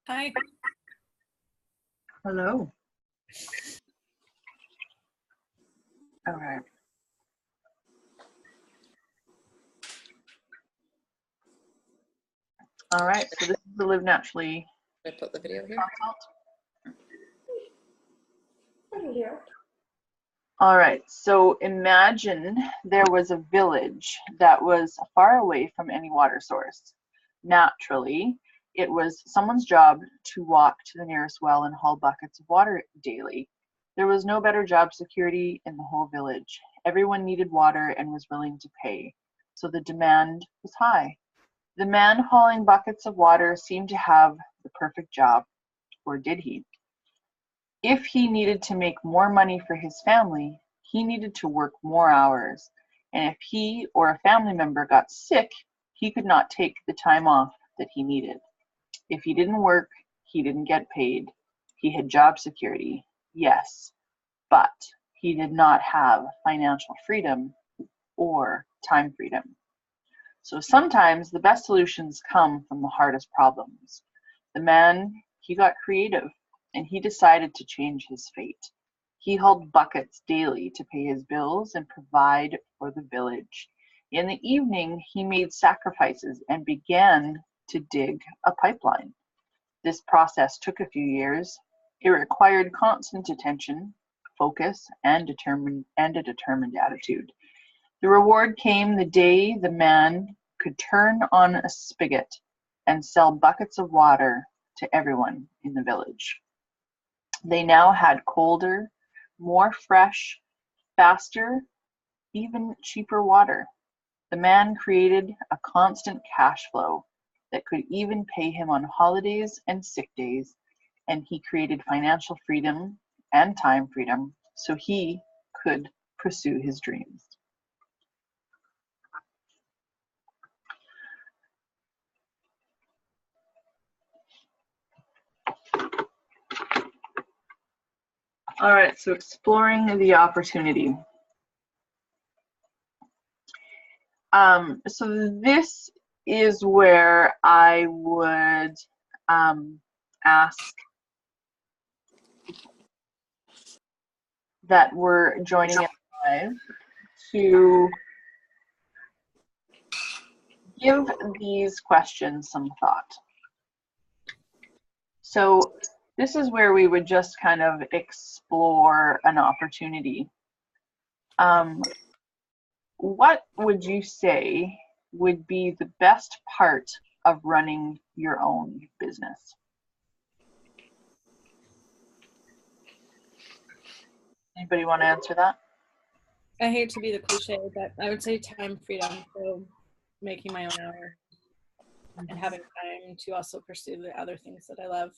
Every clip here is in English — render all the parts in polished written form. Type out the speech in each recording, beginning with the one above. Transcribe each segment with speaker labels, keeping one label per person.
Speaker 1: Hi.
Speaker 2: Hello. All right. All right. So this is the Live Naturally.
Speaker 1: I put the video here.
Speaker 2: All right. So imagine there was a village that was far away from any water source. Naturally, it was someone's job to walk to the nearest well and haul buckets of water daily. There was no better job security in the whole village. Everyone needed water and was willing to pay, so the demand was high. The man hauling buckets of water seemed to have the perfect job, or did he? If he needed to make more money for his family, he needed to work more hours, and if he or a family member got sick, he could not take the time off that he needed. If he didn't work, he didn't get paid. He had job security, yes, but he did not have financial freedom or time freedom. So sometimes the best solutions come from the hardest problems. The man, he got creative and he decided to change his fate. He hauled buckets daily to pay his bills and provide for the village. In the evening, he made sacrifices and began to dig a pipeline. This process took a few years. It required constant attention, focus, and a determined attitude. The reward came the day the man could turn on a spigot and sell buckets of water to everyone in the village. They now had colder, more fresh, faster, even cheaper water. The man created a constant cash flow that could even pay him on holidays and sick days, and he created financial freedom and time freedom so he could pursue his dreams. All right, so exploring the opportunity. So this is where I would ask that we're joining us live to give these questions some thought. So this is where we would just kind of explore an opportunity. What would you say would be the best part of running your own business? Anybody want to answer that?
Speaker 1: I hate to be the cliche, but I would say time freedom. So making my own hours and having time to also pursue the other things that I love.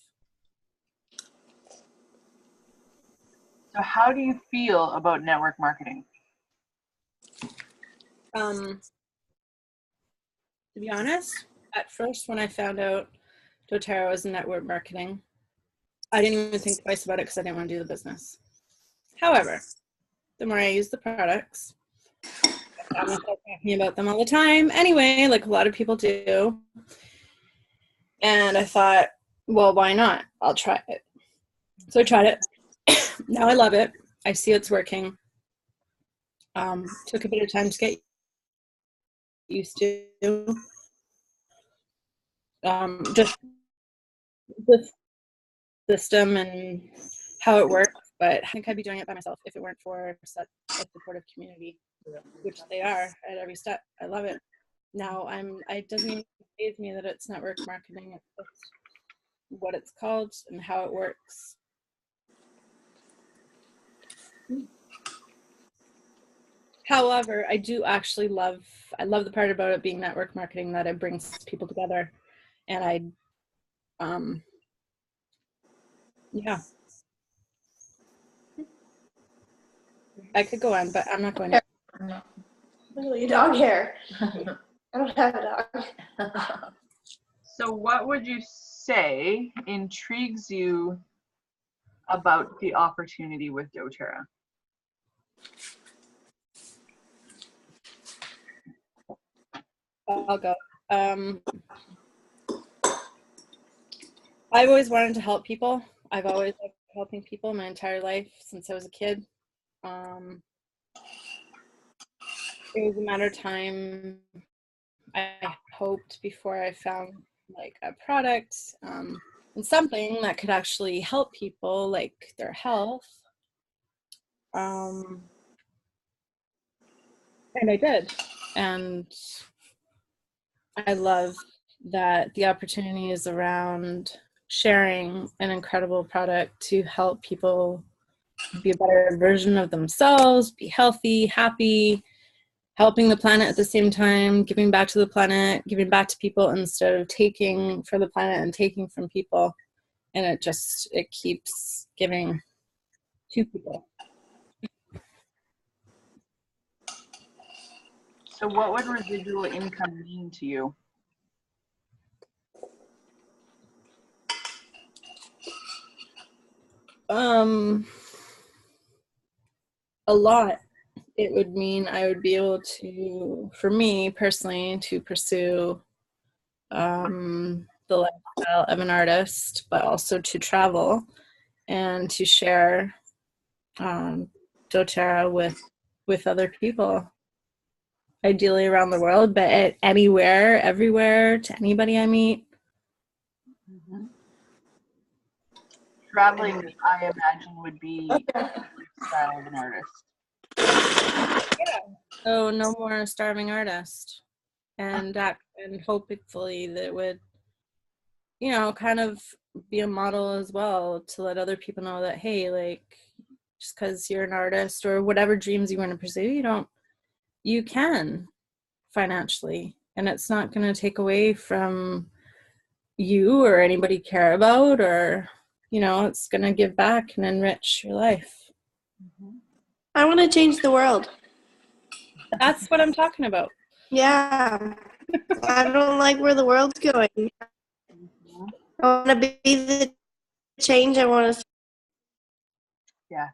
Speaker 2: So how do you feel about network marketing?
Speaker 1: To be honest, at first when I found out doTERRA was network marketing, I didn't even think twice about it because I didn't want to do the business. However, the more I use the products, I found myself talking about them all the time anyway, like a lot of people do. And I thought, well, why not? I'll try it. So I tried it. Now I love it. I see it's working. Took a bit of time to get used to. Just the system and how it works. But I think I'd be doing it by myself if it weren't for such a supportive community, which they are at every step. I love it. Now it doesn't even faze me that it's network marketing. It's just what it's called and how it works. However, I do actually love the part about it being network marketing that it brings people together, and yeah. I could go on, but I'm not going to.
Speaker 3: Literally a dog hair. I don't have a dog.
Speaker 2: So what would you say intrigues you about the opportunity with doTERRA?
Speaker 1: I'll go. I've always wanted to help people. I've always liked helping people my entire life since I was a kid. It was a matter of time, I hoped, before I found like a product and something that could actually help people, like their health. And I did. And I love that the opportunity is around sharing an incredible product to help people be a better version of themselves, be healthy, happy, helping the planet at the same time, giving back to the planet, giving back to people instead of taking from the planet and taking from people. And it keeps giving to people.
Speaker 2: So what would residual income mean to you?
Speaker 1: A lot. It would mean I would be able to, for me personally, to pursue the lifestyle of an artist, but also to travel and to share doTERRA with other people, ideally around the world, but anywhere, everywhere, to anybody I meet.
Speaker 2: Mm-hmm. Traveling, I imagine, would be the lifestyle of an artist.
Speaker 1: Yeah. So no more starving artist, and hopefully that would, kind of be a model as well to let other people know that, hey, like, just because you're an artist or whatever dreams you want to pursue, you can financially, and it's not going to take away from you or anybody care about, or it's going to give back and enrich your life.
Speaker 3: I want to change the world.
Speaker 1: That's what I'm talking about.
Speaker 3: Yeah. I don't like where the world's going. I want to be the change I want to see.
Speaker 2: Yeah.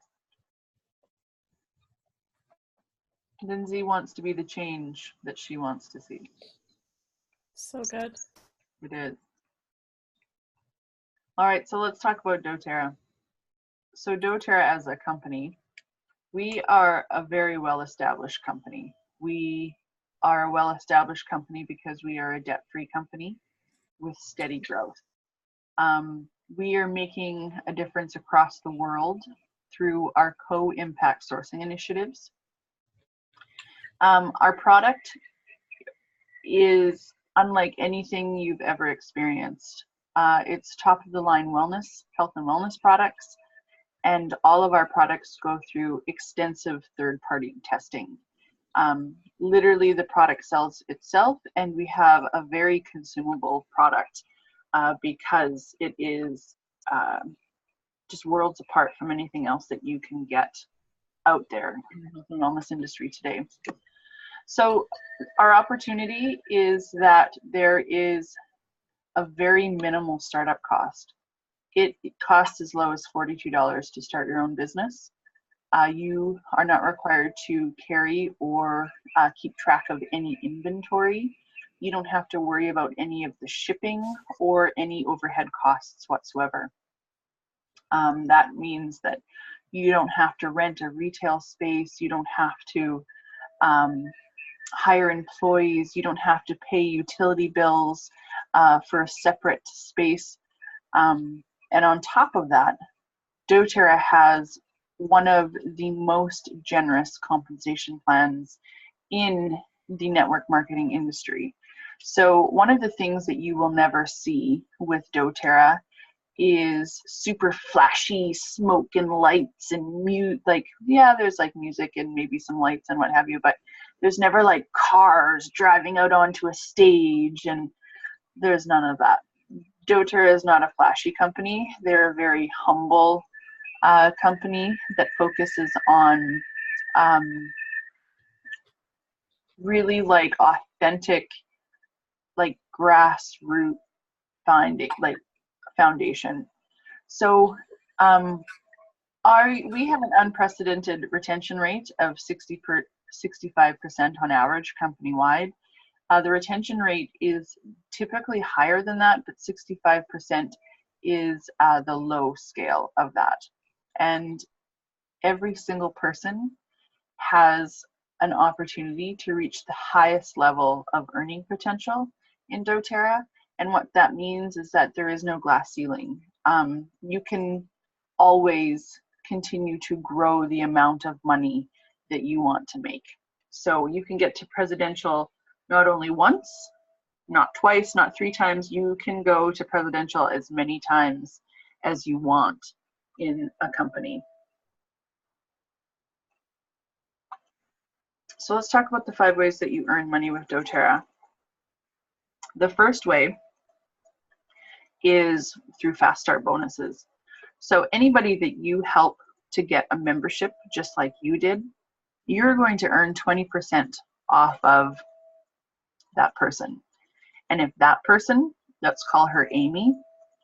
Speaker 2: Lindsay wants to be the change that she wants to see.
Speaker 1: So good.
Speaker 2: It is. All right, so let's talk about doTERRA. So doTERRA as a company, we are a very well-established company. We are a well-established company because we are a debt-free company with steady growth. We are making a difference across the world through our co-impact sourcing initiatives. Our product is unlike anything you've ever experienced. It's top of the line wellness, health and wellness products, and all of our products go through extensive third-party testing. Literally the product sells itself, and we have a very consumable product because it is just worlds apart from anything else that you can get out there in the health and wellness industry today. So our opportunity is that there is a very minimal startup cost. It costs as low as $42 to start your own business. You are not required to carry or keep track of any inventory. You don't have to worry about any of the shipping or any overhead costs whatsoever. That means that you don't have to rent a retail space. You don't have to hire employees. You don't have to pay utility bills for a separate space. And on top of that, doTERRA has one of the most generous compensation plans in the network marketing industry. So one of the things that you will never see with doTERRA is super flashy smoke and lights and there's like music and maybe some lights and what have you, but there's never like cars driving out onto a stage, and there's none of that. doTERRA is not a flashy company. They're a very humble company that focuses on really like authentic, like grassroots foundation. So we have an unprecedented retention rate of 65% on average company-wide. The retention rate is typically higher than that, but 65% is the low scale of that. And every single person has an opportunity to reach the highest level of earning potential in doTERRA. And what that means is that there is no glass ceiling. You can always continue to grow the amount of money that you want to make. So you can get to presidential not only once, not twice, not 3 times. You can go to presidential as many times as you want in a company. So let's talk about the 5 ways that you earn money with doTERRA. The first way is through fast start bonuses. So anybody that you help to get a membership just like you did, you're going to earn 20% off of that person. And if that person, let's call her Amy,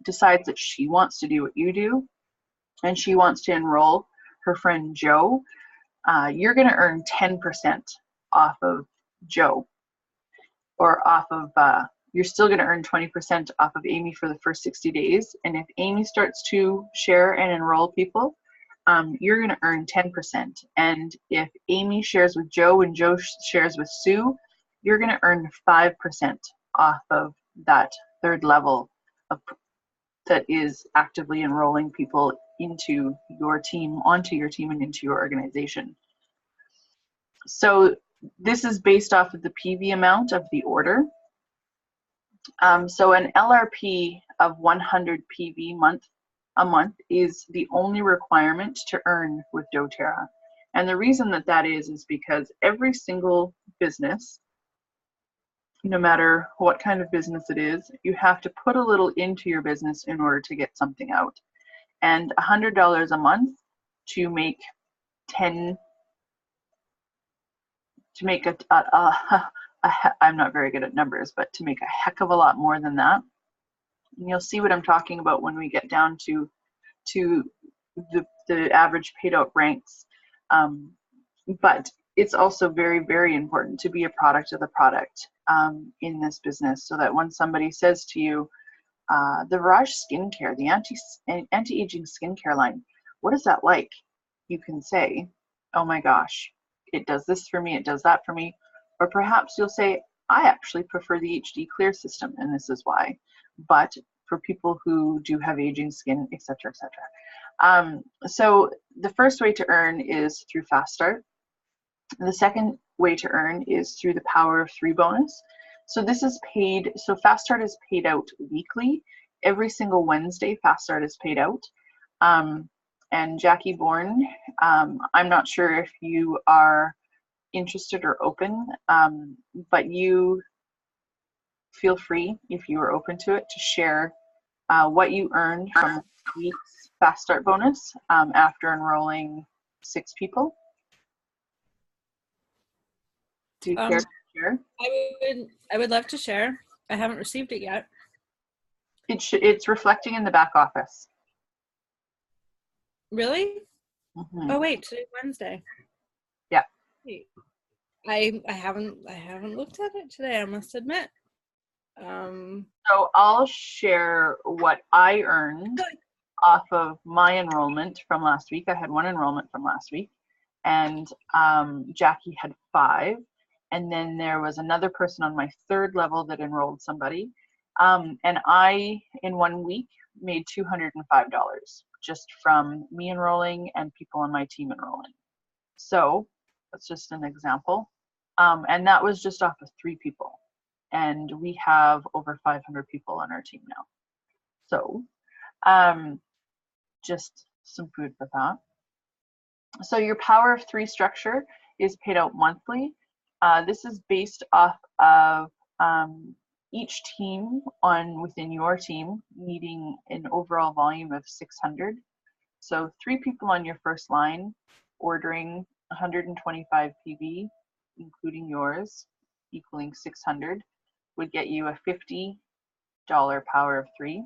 Speaker 2: decides that she wants to do what you do and she wants to enroll her friend Joe, you're going to earn 10% off of Joe, or off of, you're still going to earn 20% off of Amy for the first 60 days. And if Amy starts to share and enroll people, you're going to earn 10%. And if Amy shares with Joe and Joe shares with Sue, you're going to earn 5% off of that third level of, that is actively enrolling people into your team, onto your team, and into your organization. So this is based off of the PV amount of the order. So an LRP of 100 PV a month is the only requirement to earn with doTERRA. And the reason that that is because every single business, no matter what kind of business it is, you have to put a little into your business in order to get something out. And $100 a month to make 10, to make I'm not very good at numbers, but to make a heck of a lot more than that. And you'll see what I'm talking about when we get down to the average paid out ranks. But it's also very, very important to be a product of the product in this business, so that when somebody says to you, the Virage skincare, the anti-aging skincare line, what is that like? You can say, oh my gosh, it does this for me, it does that for me. Or perhaps you'll say, I actually prefer the HD Clear system, and this is why. But for people who do have aging skin, etc., etc. So the first way to earn is through Fast Start. The second way to earn is through the Power of 3 bonus. So this is paid, so Fast Start is paid out weekly. Every single Wednesday, Fast Start is paid out. And Jackie Bourne, I'm not sure if you are interested or open, but you feel free, if you are open to it, to share what you earned from this week's Fast Start bonus after enrolling 6 people. Do you care to share?
Speaker 1: I would love to share. I haven't received it yet.
Speaker 2: It's reflecting in the back office.
Speaker 1: Really?
Speaker 2: Mm-hmm.
Speaker 1: Oh wait, today's Wednesday.
Speaker 2: Yeah.
Speaker 1: Wait. I haven't looked at it today, I must admit.
Speaker 2: So I'll share what I earned off of my enrollment from last week. I had 1 enrollment from last week, and Jackie had 5. And then there was another person on my 3rd level that enrolled somebody. And I, in 1 week, made $205 just from me enrolling and people on my team enrolling. So that's just an example. And that was just off of 3 people. And we have over 500 people on our team now. So just some food for thought. So your Power of 3 structure is paid out monthly. This is based off of each team within your team needing an overall volume of 600. So 3 people on your first line ordering 125 PV, including yours, equaling 600, would get you a $50 Power of 3.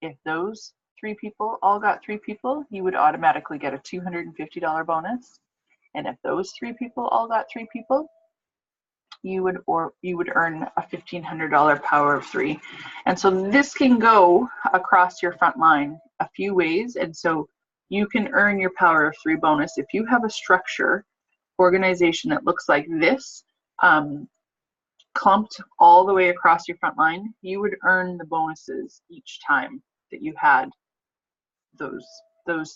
Speaker 2: If those 3 people all got 3 people, you would automatically get a $250 bonus. And if those 3 people all got 3 people, you would earn a $1,500 power of 3. And so this can go across your front line a few ways. And so you can earn your power of 3 bonus if you have a structure organization that looks like this, clumped all the way across your front line. You would earn the bonuses each time that you had those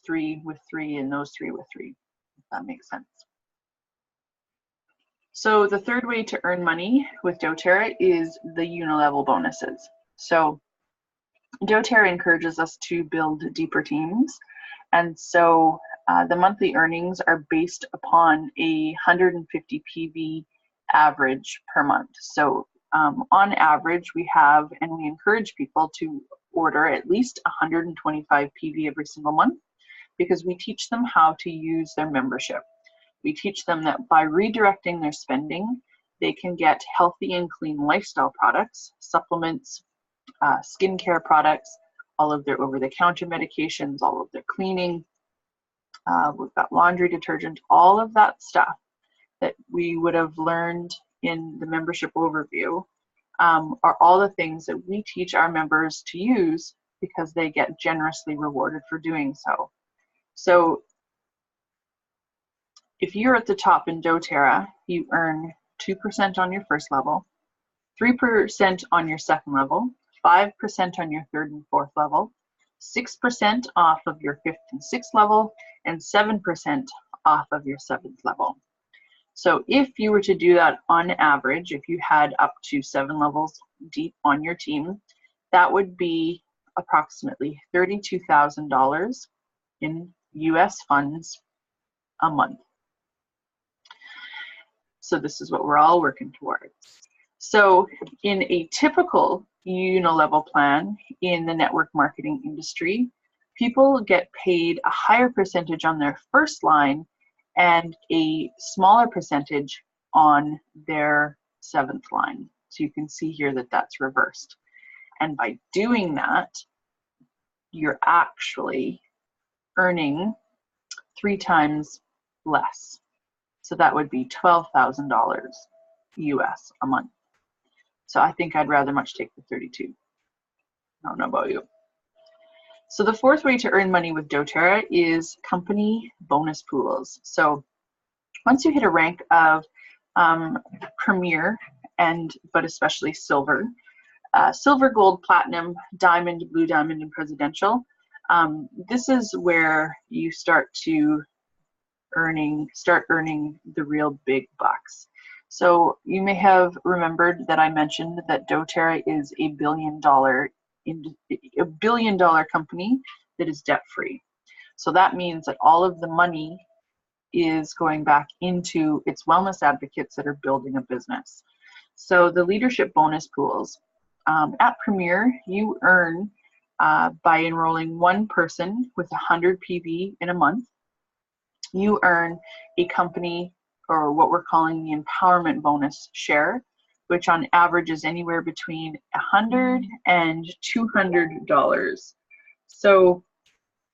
Speaker 2: 3 with 3 and those 3 with 3, if that makes sense. So the third way to earn money with doTERRA is the unilevel bonuses. So doTERRA encourages us to build deeper teams. And so the monthly earnings are based upon a 150 PV average per month. So on average, we have, and we encourage people to order at least 125 PV every single month, because we teach them how to use their membership. We teach them that by redirecting their spending, they can get healthy and clean lifestyle products, supplements, skincare products, all of their over-the-counter medications, all of their cleaning. We've got laundry detergent, all of that stuff that we would have learned in the membership overview are all the things that we teach our members to use because they get generously rewarded for doing so. So if you're at the top in doTERRA, you earn 2% on your first level, 3% on your second level, 5% on your third and fourth level, 6% off of your fifth and sixth level, and 7% off of your seventh level. So if you were to do that on average, if you had up to 7 levels deep on your team, that would be approximately $32,000 in US funds a month. So this is what we're all working towards. So in a typical unilevel plan in the network marketing industry, people get paid a higher percentage on their first line and a smaller percentage on their 7th line. So you can see here that that's reversed. And by doing that, you're actually earning 3 times less. So that would be $12,000 US a month. So I think I'd rather much take the 32. I don't know about you. So the fourth way to earn money with doTERRA is company bonus pools. So once you hit a rank of Premier, but especially Silver, Silver, Gold, Platinum, Diamond, Blue Diamond, and Presidential, this is where you start earning the real big bucks. So you may have remembered that I mentioned that doTERRA is a $1 billion company that is debt-free. So that means that all of the money is going back into its wellness advocates that are building a business. So the leadership bonus pools, at Premier, you earn by enrolling 1 person with 100 PV in a month. You earn a company, or what we're calling the empowerment bonus share, which on average is anywhere between $100 and $200. So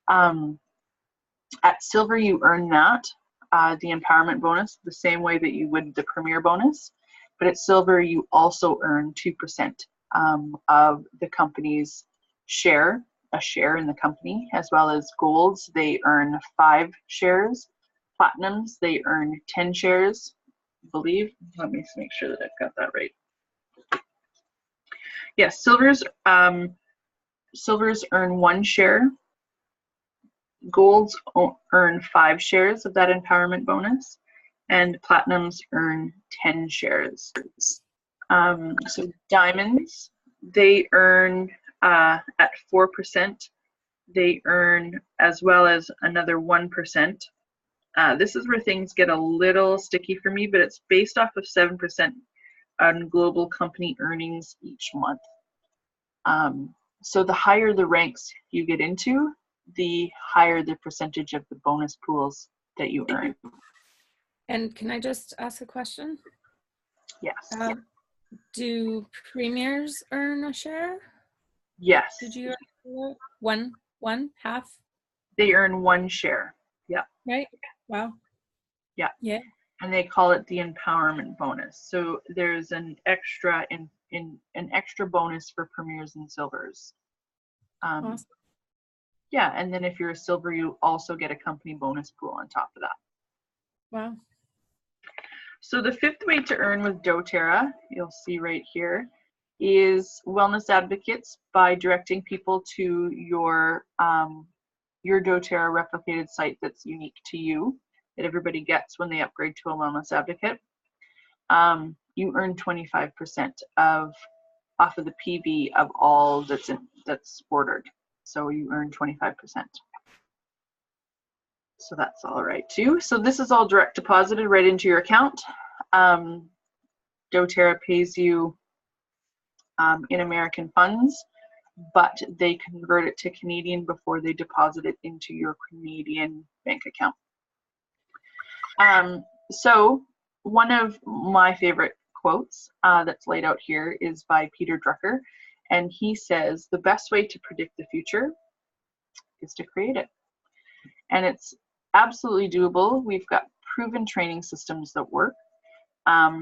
Speaker 2: at Silver, you earn that, the empowerment bonus, the same way that you would the Premier bonus. But at Silver, you also earn 2% of the company's share, a share in the company, as well as Golds, they earn 5 shares. Platinums, they earn 10 shares, I believe. Let me make sure that I've got that right. Yes, Silvers earn 1 share. Golds earn 5 shares of that empowerment bonus, and Platinums earn 10 shares. So Diamonds, they earn at 4%. They earn as well as another 1%. This is where things get a little sticky for me, but it's based off of 7% on global company earnings each month. So the higher the ranks you get into, the higher the percentage of the bonus pools that you earn.
Speaker 1: And can I just ask a question?
Speaker 2: Yes.
Speaker 1: Do premiers earn a share?
Speaker 2: Yes.
Speaker 1: Did you earn one half?
Speaker 2: They earn 1 share. Yeah.
Speaker 1: Right. Wow.
Speaker 2: Yeah.
Speaker 1: Yeah.
Speaker 2: and they call it the empowerment bonus. So there's an extra an extra bonus for premiers and silvers.
Speaker 1: Awesome.
Speaker 2: Yeah, and then if you're a silver, you also get a company bonus pool on top of that.
Speaker 1: Wow.
Speaker 2: So the fifth way to earn with doTERRA, you'll see right here, is wellness advocates by directing people to your doTERRA replicated site that's unique to you, that everybody gets when they upgrade to a wellness advocate. You earn 25% off of the PV of all that's ordered. So you earn 25%. So that's all right too. So this is all direct deposited right into your account. doTERRA pays you in American funds, but they convert it to Canadian before they deposit it into your Canadian bank account. So one of my favorite quotes that's laid out here is by Peter Drucker, and he says, the best way to predict the future is to create it. And it's absolutely doable. We've got proven training systems that work.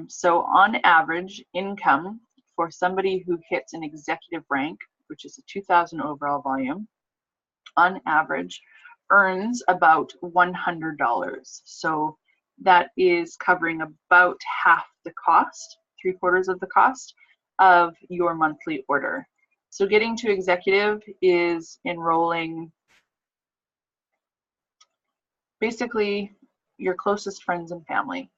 Speaker 2: So on average, income for somebody who hits an executive rank, which is a 2,000 overall volume, on average earns about $100. So that is covering about half the cost, 3/4 of the cost of your monthly order. So getting to executive is enrolling basically your closest friends and family,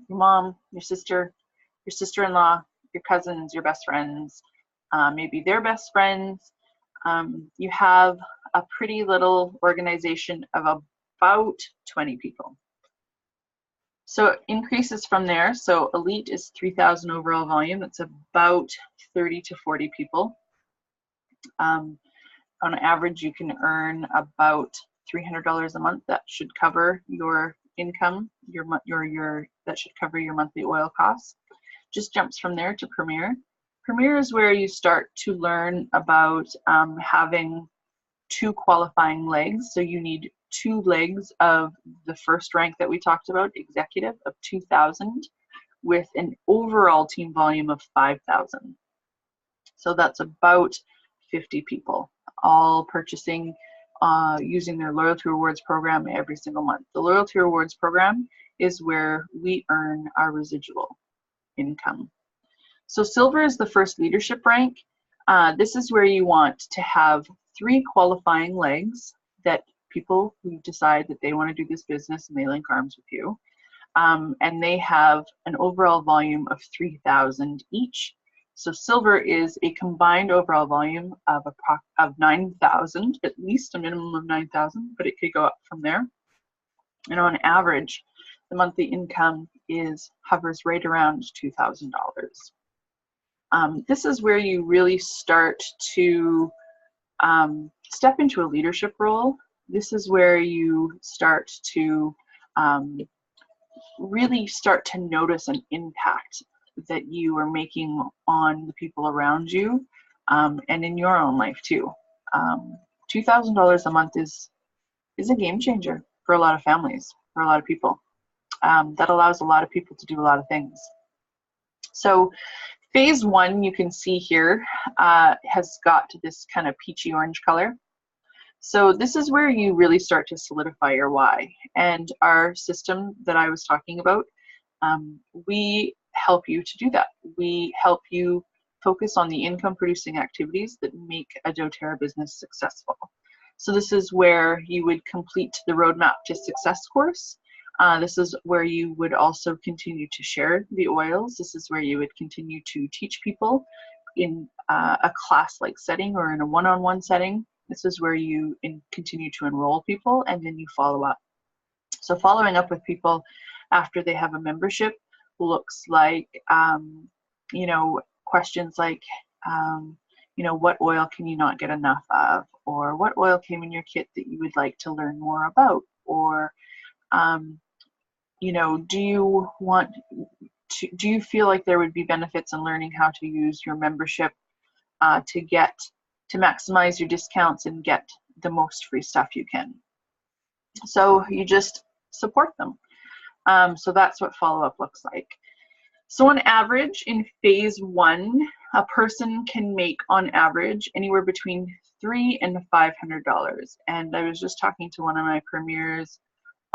Speaker 2: your mom, your sister-in-law, your cousins, your best friends, maybe their best friends. You have a pretty little organization of about 20 people. So it increases from there. So elite is 3,000 overall volume. That's about 30 to 40 people. On average, you can earn about $300 a month. That should cover your income, that should cover your monthly oil costs. Just jumps from there to Premier. Premier is where you start to learn about having 2 qualifying legs. So you need 2 legs of the first rank that we talked about, executive, of 2,000, with an overall team volume of 5,000. So that's about 50 people, all purchasing using their loyalty rewards program every single month. The loyalty rewards program is where we earn our residual income. So silver is the first leadership rank. This is where you want to have 3 qualifying legs that people who decide that they want to do this business and they link arms with you. And they have an overall volume of 3,000 each. So silver is a combined overall volume of 9,000, at least a minimum of 9,000, but it could go up from there. And on average, the monthly income hovers right around $2,000. This is where you really start to step into a leadership role. This is where you start to really start to notice an impact that you are making on the people around you and in your own life too. $2,000 a month is a game changer for a lot of families, for a lot of people. That allows a lot of people to do a lot of things. So phase 1, you can see here, has got this kind of peachy orange color. So this is where you really start to solidify your why. And our system that I was talking about, we help you to do that. We help you focus on the income producing activities that make a doTERRA business successful. So this is where you would complete the Roadmap to Success course. This is where you would also continue to share the oils. This is where you would continue to teach people in a class-like setting or in a one-on-one setting. This is where you continue to enroll people, and then you follow up. So following up with people after they have a membership looks like, questions like, what oil can you not get enough of? Or what oil came in your kit that you would like to learn more about? Or, do you feel like there would be benefits in learning how to use your membership to maximize your discounts and get the most free stuff you can? So you just support them. So that's what follow-up looks like. So on average, in phase 1, a person can make on average anywhere between $300 and $500. And I was just talking to one of my premiers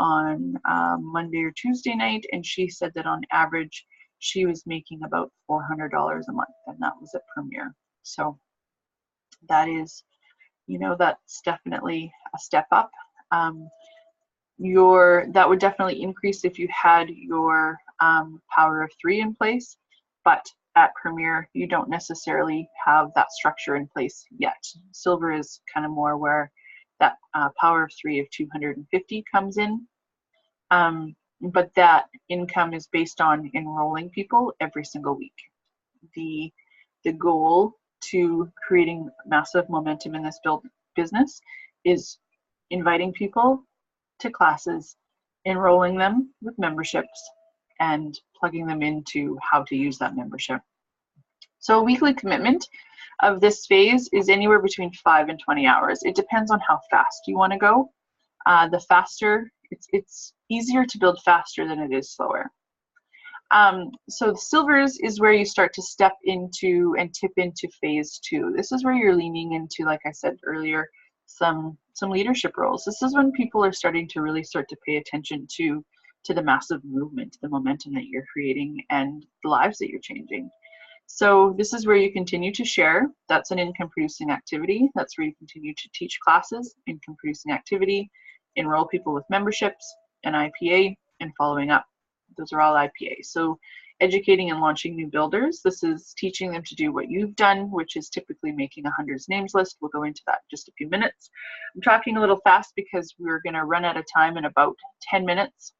Speaker 2: on Monday or Tuesday night, and she said that on average she was making about $400 a month, and that was at Premier. So that is, you know, that's definitely a step up. That would definitely increase if you had your power of 3 in place, but at Premier you don't necessarily have that structure in place yet. Silver is kind of more where that power of 3 of 250 comes in, but that income is based on enrolling people every single week. The goal to creating massive momentum in this business is inviting people to classes, enrolling them with memberships, and plugging them into how to use that membership. So a weekly commitment of this phase is anywhere between 5 and 20 hours. It depends on how fast you want to go. The faster, it's easier to build faster than it is slower. So the silvers is where you start to step into and tip into phase 2. This is where you're leaning into, like I said earlier, some leadership roles. This is when people are starting to really start to pay attention to the massive movement, the momentum that you're creating, and the lives that you're changing. So this is where you continue to share. That's an income producing activity. That's where you continue to teach classes, income producing activity, enroll people with memberships, and IPA, and following up. Those are all IPA. So educating and launching new builders. This is teaching them to do what you've done, which is typically making a hundreds names list. We'll go into that in just a few minutes. I'm talking a little fast because we're going to run out of time in about 10 minutes.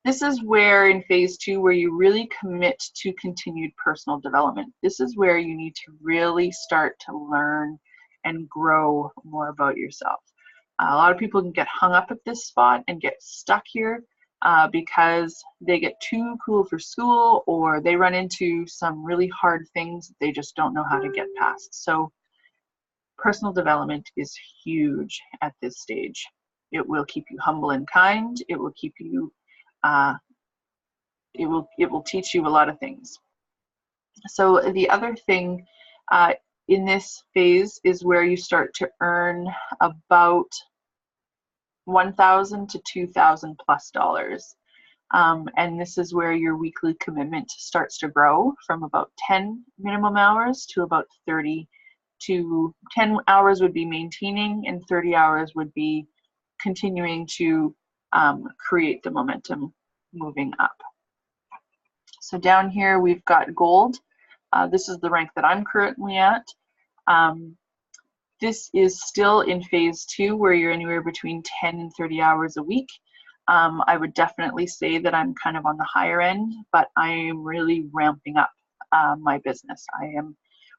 Speaker 2: This is where in phase 2, where you really commit to continued personal development. This is where you need to really start to learn and grow more about yourself. A lot of people can get hung up at this spot and get stuck here because they get too cool for school, or they run into some really hard things that they just don't know how to get past. So personal development is huge at this stage. It will keep you humble and kind. It will keep you it will teach you a lot of things. So the other thing in this phase is where you start to earn about $1,000 to $2,000 plus dollars. And this is where your weekly commitment starts to grow from about 10 minimum hours to about 30 to 10 hours would be maintaining, and 30 hours would be continuing to create the momentum moving up. So down here we've got gold. This is the rank that I'm currently at. This is still in phase 2, where you're anywhere between 10 and 30 hours a week. I would definitely say that I'm kind of on the higher end, but I am really ramping up my business. I am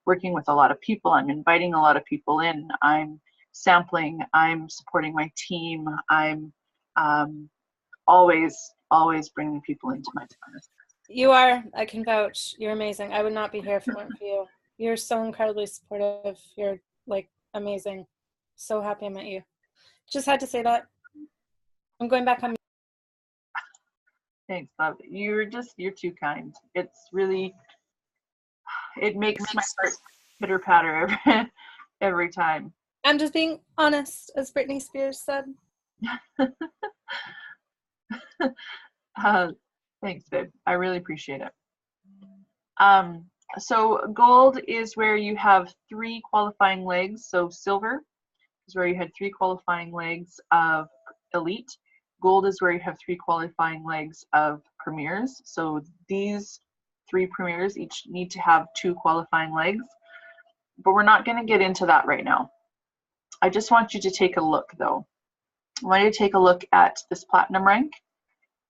Speaker 2: working with a lot of people. I'm inviting a lot of people in. I'm sampling. I'm supporting my team. I'm always bringing people into my business.
Speaker 1: You are. I can vouch. You're amazing. I would not be here if it weren't for you. You're so incredibly supportive. You're like amazing. So happy I met you. Just had to say that. I'm going back on.
Speaker 2: Thanks, love. You're too kind. It's really, it makes my heart pitter patter every time.
Speaker 1: I'm just being honest, as Britney Spears said.
Speaker 2: Thanks, babe. I really appreciate it. So gold is where you have 3 qualifying legs. So silver is where you had 3 qualifying legs of elite. Gold is where you have 3 qualifying legs of premiers. So these 3 premiers each need to have 2 qualifying legs, but we're not going to get into that right now. I just want you to take a look though. I want you to take a look at this platinum rank,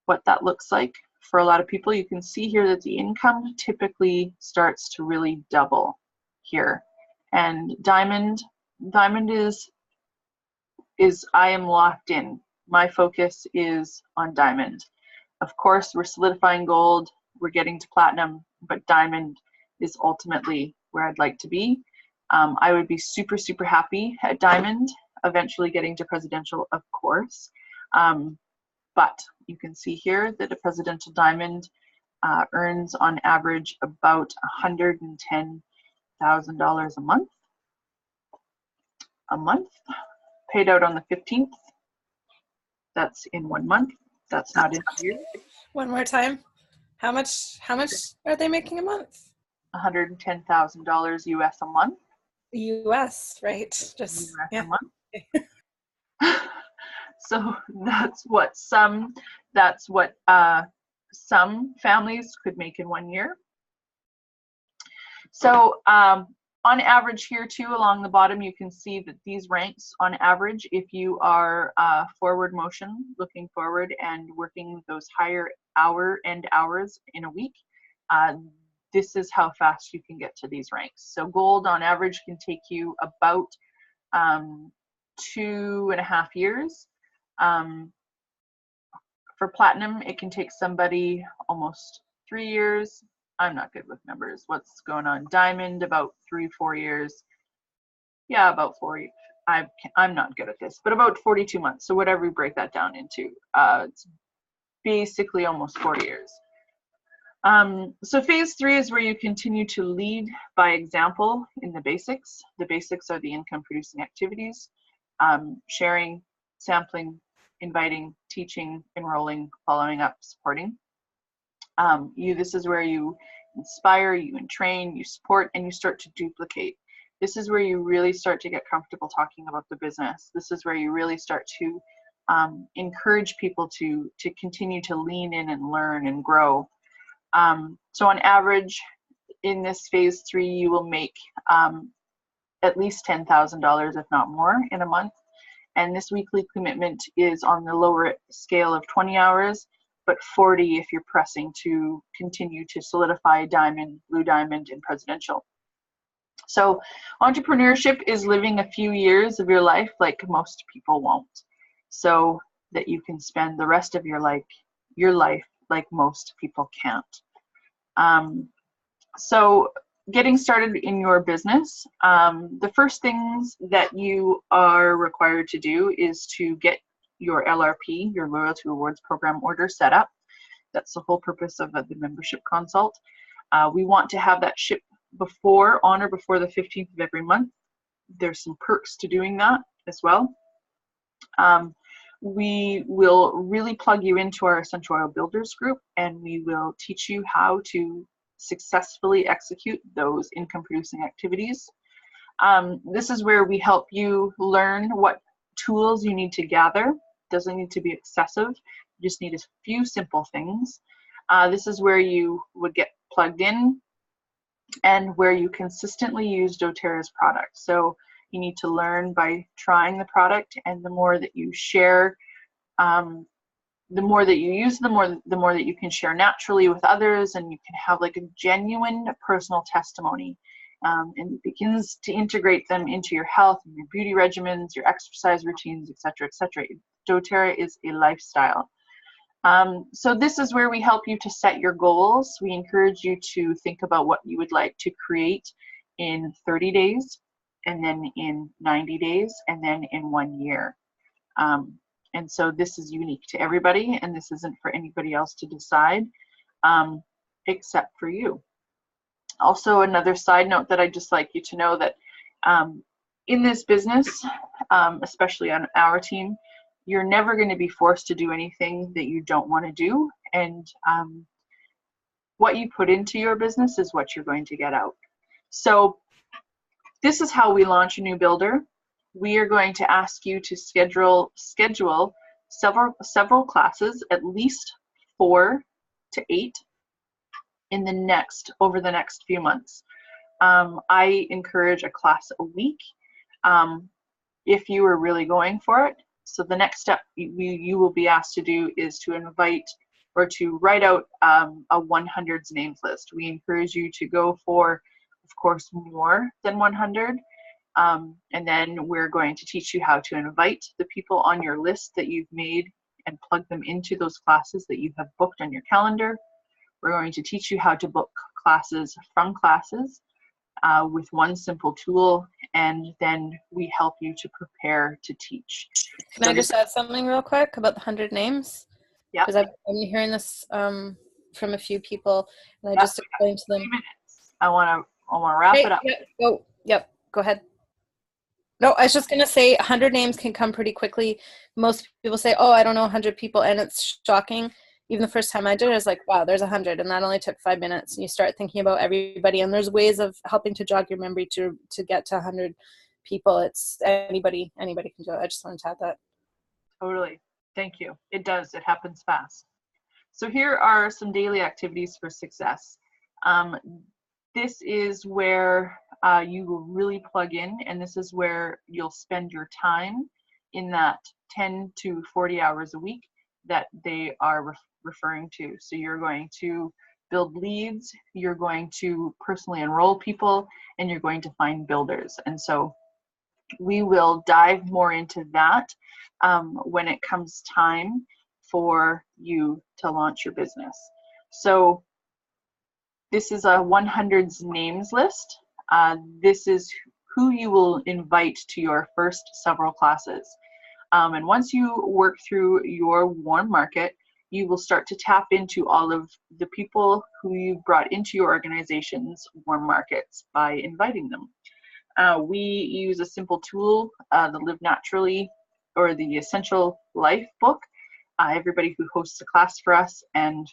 Speaker 2: what that looks like. For a lot of people, you can see here that the income typically starts to really double here. And diamond is I am locked in. My focus is on diamond. Of course, we're solidifying gold, we're getting to platinum, but diamond is ultimately where I'd like to be. I would be super, super happy at diamond, eventually getting to presidential, of course. But you can see here that a presidential diamond earns on average about $110,000 a month, paid out on the 15th. That's in 1 month. That's not in a year.
Speaker 1: One more time. How much are they making a month?
Speaker 2: $110,000 US a month.
Speaker 1: US, right? Just
Speaker 2: US
Speaker 1: yeah.
Speaker 2: a month. So that's what some families could make in 1 year. So on average here too, along the bottom, you can see that these ranks on average, if you are forward motion, looking forward and working those higher hours in a week, this is how fast you can get to these ranks. So gold on average can take you about 2.5 years. For platinum, it can take somebody almost 3 years. I'm not good with numbers. What's going on? Diamond, about 3-4 years. Yeah, about 40. I'm not good at this, but about 42 months. So whatever we break that down into, it's basically almost 4 years. So phase 3 is where you continue to lead by example in the basics. The basics are the income producing activities, sharing, sampling, inviting, teaching, enrolling, following up, supporting. This is where you inspire, you train, you support, and you start to duplicate. This is where you really start to get comfortable talking about the business. This is where you really start to encourage people to continue to lean in and learn and grow. So on average, in this phase 3, you will make at least $10,000, if not more, in a month. And this weekly commitment is on the lower scale of 20 hours, but 40 if you're pressing to continue to solidify diamond, blue diamond, and presidential. So entrepreneurship is living a few years of your life like most people won't, so that you can spend the rest of your life like most people can't. So getting started in your business, the first things that you are required to do is to get your LRP, your Loyalty Rewards Program order, set up. That's the whole purpose of the membership consult. We want to have that shipped on or before the 15th of every month. There's some perks to doing that as well. We will really plug you into our Essential Oil Builders group, and we will teach you how to successfully execute those income producing activities. This is where we help you learn what tools you need to gather. Doesn't need to be excessive. You just need a few simple things. This is where you would get plugged in and where you consistently use doTERRA's product. So you need to learn by trying the product, and the more that you share, the more that you use, the more that you can share naturally with others, and you can have like a genuine personal testimony. And it begins to integrate them into your health, and your beauty regimens, your exercise routines, etc., etc. doTERRA is a lifestyle. So this is where we help you to set your goals. We encourage you to think about what you would like to create in 30 days, and then in 90 days, and then in 1 year. And so this is unique to everybody, and this isn't for anybody else to decide, except for you. Also, another side note that I'd just like you to know that in this business, especially on our team, you're never going to be forced to do anything that you don't want to do. And what you put into your business is what you're going to get out. So this is how we launch a new builder. We are going to ask you to schedule several classes, at least 4 to 8 over the next few months. I encourage a class a week if you are really going for it. So the next step you will be asked to do is to invite or to write out a 100's names list. We encourage you to go for, of course, more than 100. And then we're going to teach you how to invite the people on your list that you've made and plug them into those classes that you have booked on your calendar. We're going to teach you how to book classes from classes with one simple tool, and then we help you to prepare to teach.
Speaker 1: Can I just add something real quick about the 100 names?
Speaker 2: Yeah.
Speaker 1: Because I've been hearing this from a few people, and I
Speaker 2: Yep.
Speaker 1: just explained to them.
Speaker 2: 3 minutes. I want to wrap it up.
Speaker 1: Yep. Go ahead. No, I was just going to say 100 names can come pretty quickly. Most people say, oh, I don't know 100 people. And it's shocking. Even the first time I did it, I was like, wow, there's 100. And that only took 5 minutes. And you start thinking about everybody. And there's ways of helping to jog your memory to get to 100 people. It's anybody can do it. I just wanted to add that.
Speaker 2: Totally. Thank you. It does. It happens fast. So here are some daily activities for success. This is where you will really plug in, and this is where you'll spend your time in that 10 to 40 hours a week that they are referring to. So you're going to build leads, you're going to personally enroll people, and you're going to find builders. And so we will dive more into that when it comes time for you to launch your business. So this is a 100's names list. This is who you will invite to your first several classes. And once you work through your warm market, you will start to tap into all of the people who you've brought into your organization's warm markets by inviting them. We use a simple tool, the Live Naturally or the Essential Life book. Everybody who hosts a class for us and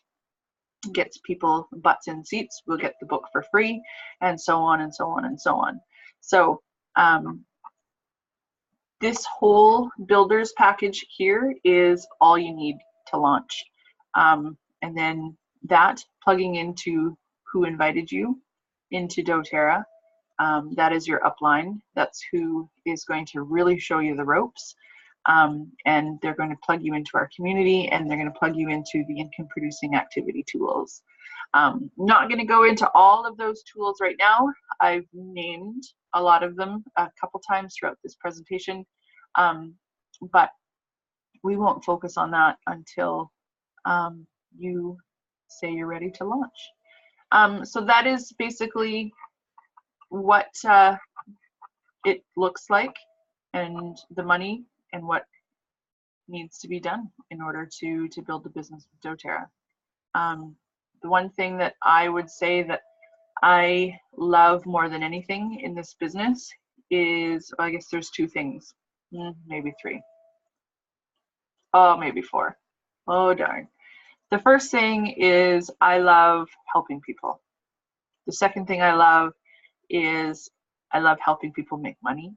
Speaker 2: gets people butts in seats will get the book for free, and so on and so on and so on. So this whole builders package here is all you need to launch. And then that plugging into who invited you into doTERRA, that is your upline. That's who is going to really show you the ropes. And they're going to plug you into our community, and they're going to plug you into the income producing activity tools. Not going to go into all of those tools right now. I've named a lot of them a couple times throughout this presentation, but we won't focus on that until you say you're ready to launch. So that is basically what it looks like, and the money, and what needs to be done in order to build a business with doTERRA. The one thing that I would say that I love more than anything in this business is, well, I guess there's two things, maybe three. Oh, maybe four. Oh, darn. The first thing is I love helping people. The second thing I love is I love helping people make money.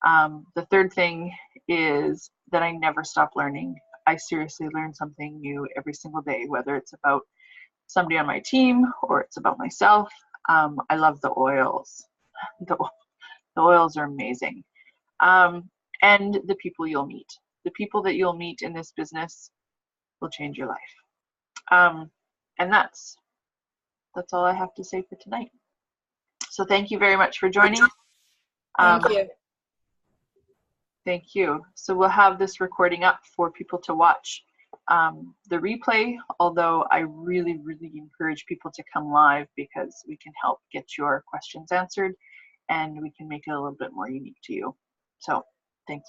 Speaker 2: The third thing is that I never stop learning. I seriously learn something new every single day, whether it's about somebody on my team or it's about myself. I love the oils. The oils are amazing. And the people you'll meet. The people that you'll meet in this business will change your life. And that's all I have to say for tonight. So thank you very much for joining.
Speaker 1: Thank you.
Speaker 2: Thank you. So we'll have this recording up for people to watch the replay, although I really, really encourage people to come live because we can help get your questions answered and we can make it a little bit more unique to you. So thanks.